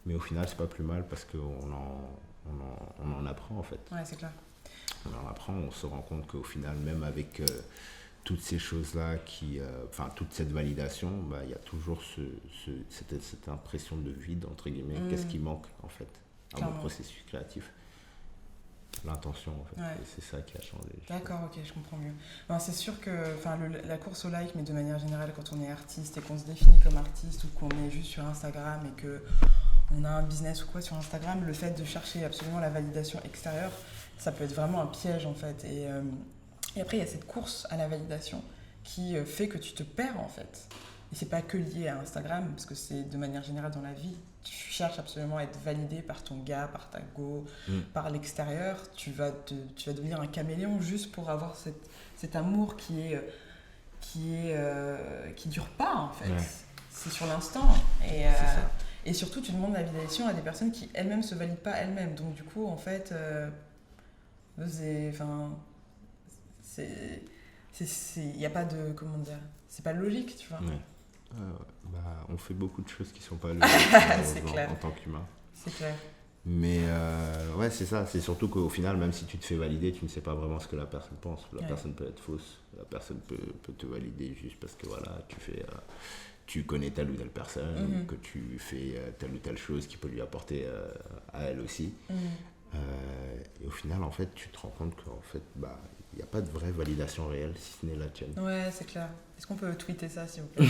Mais au final, c'est pas plus mal parce qu'on en apprend en fait. Ouais, c'est clair. On en apprend, on se rend compte qu'au final, même avec toutes ces choses-là, toute cette validation, il y a toujours cette impression de vide, entre guillemets. Qu'est-ce qui manque en fait à mon processus créatif? L'intention en fait, et c'est ça qui a changé. D'accord, ok, je comprends mieux. Ben, c'est sûr que la course au like, mais de manière générale, quand on est artiste et qu'on se définit comme artiste ou qu'on est juste sur Instagram et qu'on a un business ou quoi sur Instagram, le fait de chercher absolument la validation extérieure, ça peut être vraiment un piège en fait. Et après, il y a cette course à la validation qui fait que tu te perds en fait. Et c'est pas que lié à Instagram, parce que c'est de manière générale dans la vie. Tu cherches absolument à être validé par ton gars, par ta go, par l'extérieur. Tu vas devenir un caméléon juste pour avoir cet amour qui dure pas en fait. Ouais. C'est sur l'instant. Et surtout, tu demandes la validation à des personnes qui elles-mêmes se valident pas elles-mêmes. Donc du coup, en fait, il y a pas de, comment dire, c'est pas logique, tu vois. Ouais. On fait beaucoup de choses qui sont pas logiques en tant qu'humain. C'est clair. Mais ouais, c'est ça. C'est surtout qu'au final, même si tu te fais valider, tu ne sais pas vraiment ce que la personne pense. La personne peut être fausse. La personne peut te valider juste parce que voilà, tu connais telle ou telle personne, que tu fais telle ou telle chose qui peut lui apporter à elle aussi. Et au final, en fait, tu te rends compte qu'en fait, il n'y a pas de vraie validation réelle si ce n'est la tienne. Ouais, c'est clair. Est-ce qu'on peut tweeter ça, s'il vous plaît?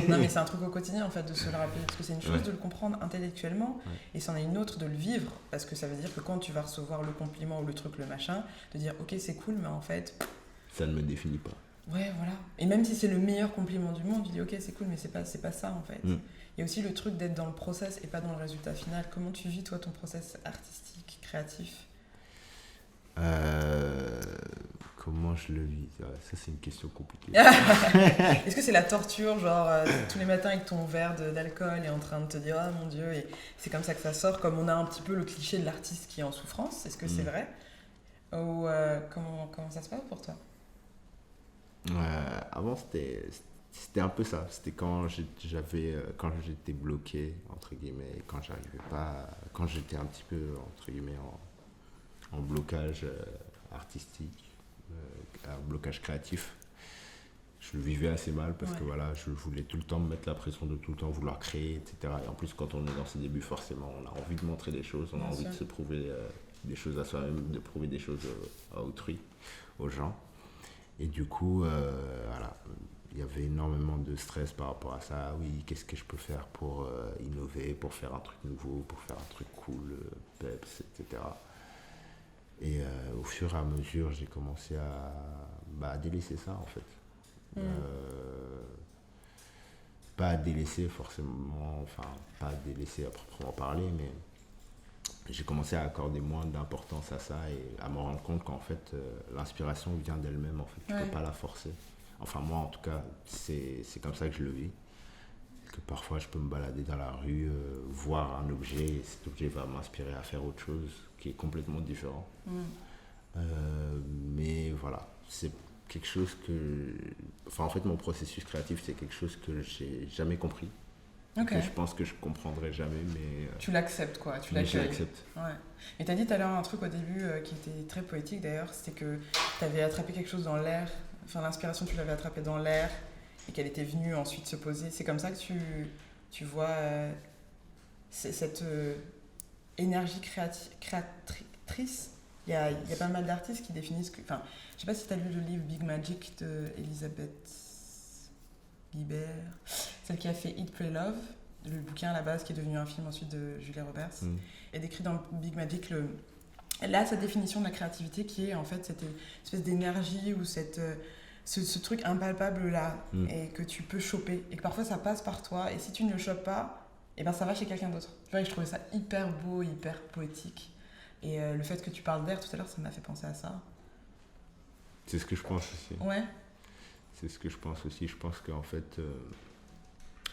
Non, mais c'est un truc au quotidien, en fait, de se le rappeler. Parce que c'est une chose de le comprendre intellectuellement, et c'en est une autre de le vivre. Parce que ça veut dire que quand tu vas recevoir le compliment ou le truc, le machin, de dire, ok, c'est cool, mais en fait... ça ne me définit pas. Ouais, voilà. Et même si c'est le meilleur compliment du monde, tu dis, ok, c'est cool, mais c'est pas ça, en fait. Il y a aussi le truc d'être dans le process et pas dans le résultat final. Comment tu vis, toi, ton process artistique, créatif? Comment je le vis? Ça, c'est une question compliquée. Est-ce que c'est la torture, genre tous les matins avec ton verre d'alcool et en train de te dire « Ah mon Dieu », et c'est comme ça que ça sort, comme on a un petit peu le cliché de l'artiste qui est en souffrance. Est-ce que c'est vrai? Ou comment ça se passe pour toi? Avant, c'était un peu ça. C'était quand j'étais bloqué, entre guillemets, quand j'arrivais pas, quand j'étais un petit peu, entre guillemets, en blocage artistique, un blocage créatif. Je le vivais assez mal parce que voilà, je voulais tout le temps me mettre la pression de tout le temps vouloir créer, etc. Et en plus, quand on est dans ses débuts, forcément, on a envie de montrer des choses, on a envie de se prouver des choses à soi-même, de prouver des choses à autrui, aux gens. Et du coup, voilà, il y avait énormément de stress par rapport à ça. Oui, qu'est-ce que je peux faire pour innover, pour faire un truc nouveau, pour faire un truc cool, peps, etc. Et au fur et à mesure, j'ai commencé à délaisser ça, en fait. Pas à délaisser forcément, enfin, pas à délaisser à proprement parler, mais j'ai commencé à accorder moins d'importance à ça et à me rendre compte qu'en fait, l'inspiration vient d'elle-même, en fait. Tu peux pas la forcer. Enfin, moi, en tout cas, c'est comme ça que je le vis. Que parfois, je peux me balader dans la rue, voir un objet, et cet objet va m'inspirer à faire autre chose qui est complètement différent. Mais voilà, c'est quelque chose que... Enfin, en fait, mon processus créatif, c'est quelque chose que j'ai jamais compris. Que je pense que je comprendrai jamais, mais... tu l'acceptes, quoi. Tu l'acceptes. Je l'accepte. Ouais. Et tu as dit tout à l'heure un truc au début qui était très poétique, d'ailleurs, c'était que tu avais attrapé quelque chose dans l'air. Enfin, l'inspiration, tu l'avais attrapée dans l'air et qu'elle était venue ensuite se poser. C'est comme ça que tu vois cette énergie créatrice. Il y a pas mal d'artistes qui définissent que... Enfin, je sais pas si tu as lu le livre Big Magic de Elisabeth Guibert, celle qui a fait Eat, Pray, Love, le bouquin à la base qui est devenu un film ensuite de Julia Roberts. Elle décrit dans Big Magic là sa définition de la créativité qui est en fait cette espèce d'énergie ou ce truc impalpable là et que tu peux choper et que parfois ça passe par toi et si tu ne le chopes pas, et ben ça va chez quelqu'un d'autre. Tu vois, je trouvais ça hyper beau, hyper poétique. Et le fait que tu parles d'air tout à l'heure, ça m'a fait penser à ça. C'est ce que je pense aussi. Ouais. C'est ce que je pense aussi. Je pense qu'en fait,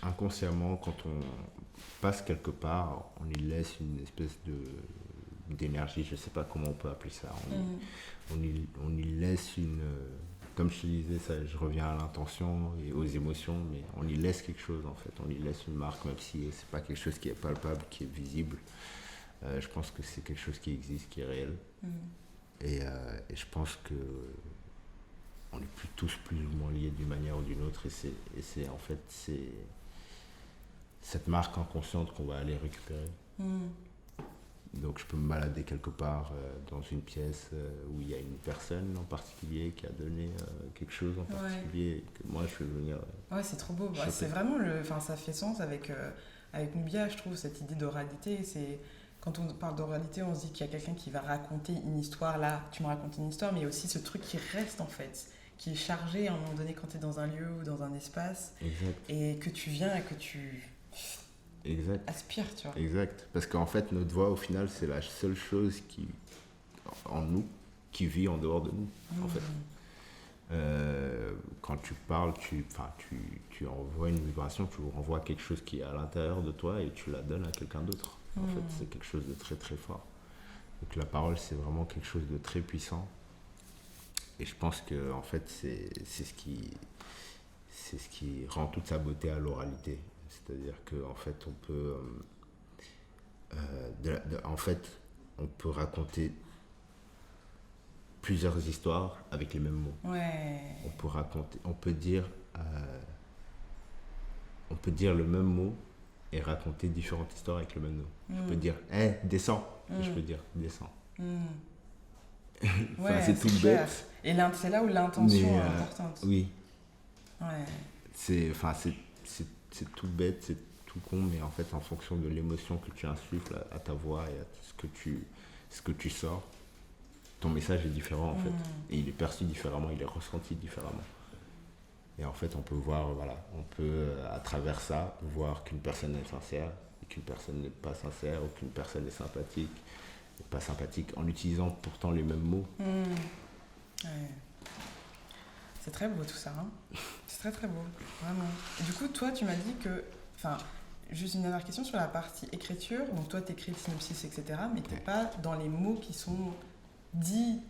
inconsciemment, quand on passe quelque part, on y laisse une espèce d'énergie, je ne sais pas comment on peut appeler ça. On y laisse comme je te disais, ça, je reviens à l'intention et aux émotions, mais on y laisse quelque chose en fait, on y laisse une marque, même si c'est pas quelque chose qui est palpable, qui est visible. Je pense que c'est quelque chose qui existe, qui est réel. Et je pense que on est tous plus ou moins liés d'une manière ou d'une autre, et c'est en fait c'est cette marque inconsciente qu'on va aller récupérer. Donc je peux me balader quelque part dans une pièce où il y a une personne en particulier qui a donné quelque chose en particulier, et que moi je vais venir. Ouais, c'est trop beau. Ouais, c'est vraiment ça fait sens avec Nubia, je trouve, cette idée d'oralité. Quand on parle d'oralité, on se dit qu'il y a quelqu'un qui va raconter une histoire. Là, tu me racontes une histoire, mais il y a aussi ce truc qui reste en fait, qui est chargé à un moment donné quand tu es dans un lieu ou dans un espace. Exact. Et que tu viens et que tu aspires, tu vois. Exact. Parce qu'en fait, notre voix, au final, c'est la seule chose en nous, qui vit en dehors de nous, en fait. Quand tu parles, tu envoies une vibration, tu renvoies quelque chose qui est à l'intérieur de toi et tu la donnes à quelqu'un d'autre. En fait, c'est quelque chose de très très fort. Donc la parole, c'est vraiment quelque chose de très puissant. Et je pense que en fait, c'est ce qui rend toute sa beauté à l'oralité. C'est-à-dire qu'en fait, on peut raconter plusieurs histoires avec les mêmes mots. Ouais. On peut dire le même mot et raconter différentes histoires avec le même mot. Je peux dire descends, et je peux dire descends. Ouais, c'est tout bête. Et c'est là où l'intention est importante. Oui. Ouais. C'est tout bête, c'est tout con, mais en fait, en fonction de l'émotion que tu insuffles à ta voix et à ce que tu sors, ton message est différent en fait. Et il est perçu différemment, il est ressenti différemment. Et en fait, on peut voir, à travers ça, voir qu'une personne est sincère, et qu'une personne n'est pas sincère, ou qu'une personne est sympathique, et pas sympathique, en utilisant pourtant les mêmes mots. Ouais. C'est très beau tout ça, hein. C'est très très beau, vraiment. Et du coup, toi, tu m'as dit que... juste une dernière question sur la partie écriture. Donc toi, tu écris le synopsis, etc. Mais tu n'es pas dans les mots qui sont dits...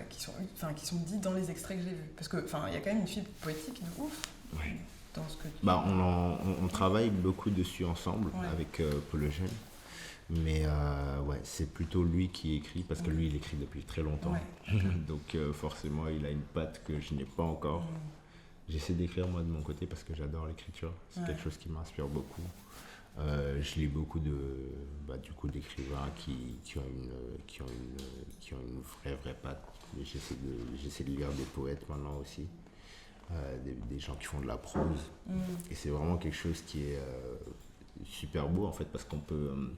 qui sont dits dans les extraits que j'ai vus. Parce que il y a quand même une fibre poétique de ouf dans ce que tu... on travaille beaucoup dessus ensemble avec Paul Eugène. Mais c'est plutôt lui qui écrit, parce que lui, il écrit depuis très longtemps. Donc forcément, il a une patte que je n'ai pas encore. J'essaie d'écrire moi de mon côté parce que j'adore l'écriture. C'est quelque chose qui m'inspire beaucoup. Je lis beaucoup d'écrivains qui ont une vraie patte. J'essaie de lire des poètes maintenant aussi, des gens qui font de la prose. Et c'est vraiment quelque chose qui est super beau en fait, parce qu'on peut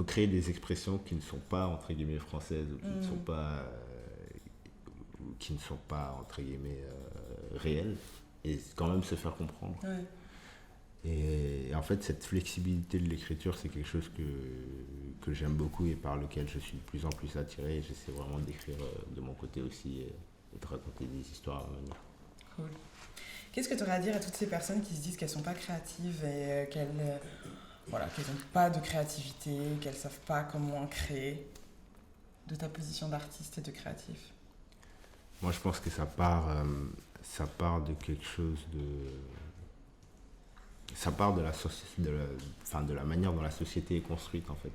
créer des expressions qui ne sont pas entre guillemets françaises, ou qui ne sont pas entre guillemets réelles, et quand même se faire comprendre. Et en fait, cette flexibilité de l'écriture, c'est quelque chose que j'aime beaucoup et par lequel je suis de plus en plus attiré. Et j'essaie vraiment d'écrire de mon côté aussi et de raconter des histoires à venir. Cool. Qu'est-ce que tu aurais à dire à toutes ces personnes qui se disent qu'elles ne sont pas créatives et qu'elles n'ont pas de créativité, qu'elles ne savent pas comment créer, de ta position d'artiste et de créatif? Moi, je pense que ça part de quelque chose de... Ça part de la manière dont la société est construite, en fait.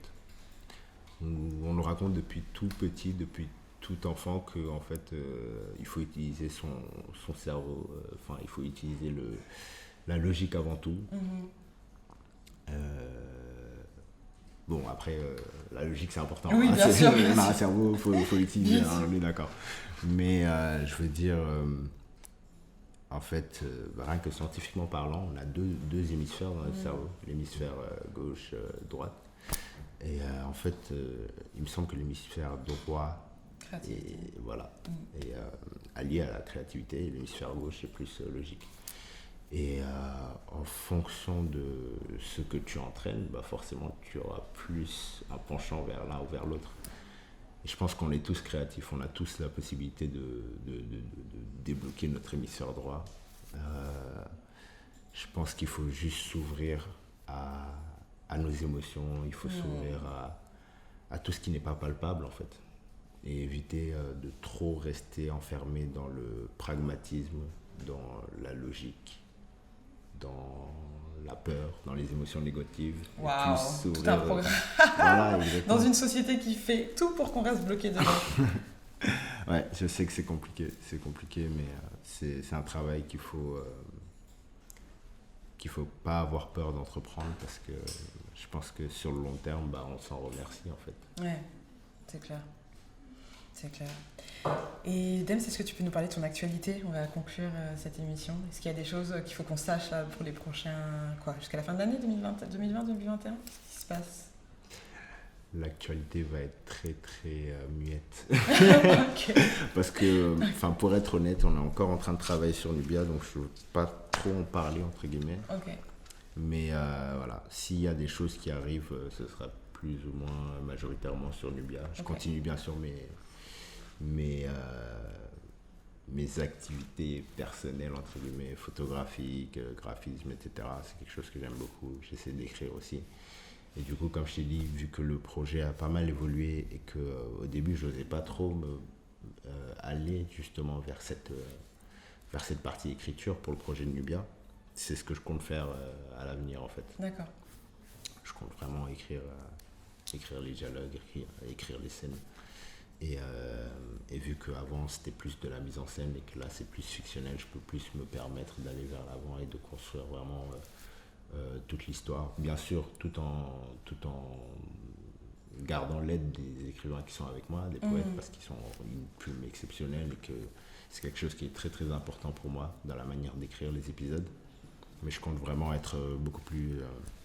On nous raconte depuis tout petit, depuis tout enfant, que en fait, il faut utiliser son cerveau, il faut utiliser la logique avant tout. Bon, après, la logique, c'est important. Oui, bien sûr. On a un cerveau, il faut l'utiliser, on est d'accord. Mais je veux dire... En fait, rien que scientifiquement parlant, on a deux hémisphères dans notre cerveau, l'hémisphère gauche, droite. Et en fait, il me semble que l'hémisphère droit est allié à la créativité, et l'hémisphère gauche est plus logique. Et en fonction de ce que tu entraînes, forcément, tu auras plus un penchant vers l'un ou vers l'autre. Et je pense qu'on est tous créatifs, on a tous la possibilité de débloquer notre hémisphère droit. Je pense qu'il faut juste s'ouvrir à nos émotions, il faut s'ouvrir à tout ce qui n'est pas palpable en fait. et éviter de trop rester enfermé dans le pragmatisme, dans la logique, dans la peur, dans les émotions négatives. Waouh, Plus tout un programme. Voilà, exactement. Dans une société qui fait tout pour qu'on reste bloqué dedans. Ouais, je sais que c'est compliqué, mais c'est un travail qu'il faut pas avoir peur d'entreprendre, parce que je pense que sur le long terme, on s'en remercie en fait. Ouais, c'est clair. C'est clair. Et Dems, est-ce que tu peux nous parler de ton actualité? On va conclure cette émission. Est-ce qu'il y a des choses qu'il faut qu'on sache là, pour les prochains... jusqu'à la fin de l'année 2020-2021? Qu'est-ce qui se passe? L'actualité va être très très muette. Ok. Parce que, pour être honnête, on est encore en train de travailler sur Nubia, donc je ne veux pas trop en parler, entre guillemets. Ok. Mais voilà, s'il y a des choses qui arrivent, ce sera plus ou moins majoritairement sur Nubia. Je continue bien sûr mes activités personnelles, entre guillemets, photographiques, graphisme, etc. C'est quelque chose que j'aime beaucoup. J'essaie d'écrire aussi. Et du coup, comme je t'ai dit, vu que le projet a pas mal évolué et qu'au début, je n'osais pas trop aller justement vers cette partie écriture pour le projet de Nubia, c'est ce que je compte faire à l'avenir en fait. D'accord. Je compte vraiment écrire les dialogues, écrire les scènes. Et vu qu'avant c'était plus de la mise en scène et que là c'est plus fictionnel, je peux plus me permettre d'aller vers l'avant et de construire vraiment toute l'histoire. Bien sûr, tout en gardant l'aide des écrivains qui sont avec moi, des poètes, parce qu'ils sont une plume exceptionnelle et que c'est quelque chose qui est très très important pour moi dans la manière d'écrire les épisodes. Mais je compte vraiment être beaucoup plus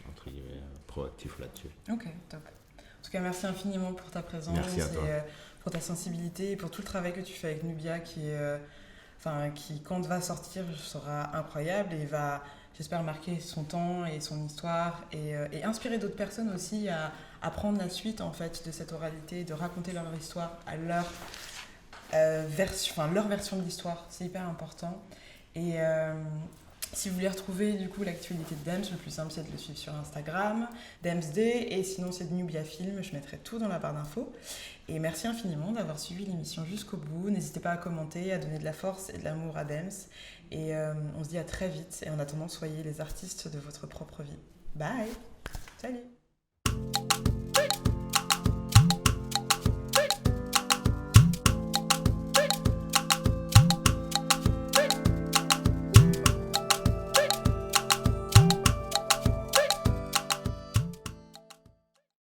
entre guillemets, proactif là-dessus. Ok, top. En tout cas, merci infiniment pour ta présence. Merci à toi. Et pour ta sensibilité et pour tout le travail que tu fais avec Nubia qui, quand va sortir, sera incroyable et va, j'espère, marquer son temps et son histoire et inspirer d'autres personnes aussi à prendre la suite en fait de cette oralité, de raconter leur histoire à leur version de l'histoire. C'est hyper important. Et si vous voulez retrouver du coup l'actualité de Dems, le plus simple c'est de le suivre sur Instagram, DemsD, et sinon c'est de Nubia Film, je mettrai tout dans la barre d'infos. Et merci infiniment d'avoir suivi l'émission jusqu'au bout. N'hésitez pas à commenter, à donner de la force et de l'amour à Dems. Et on se dit à très vite. Et en attendant, soyez les artistes de votre propre vie. Bye. Salut.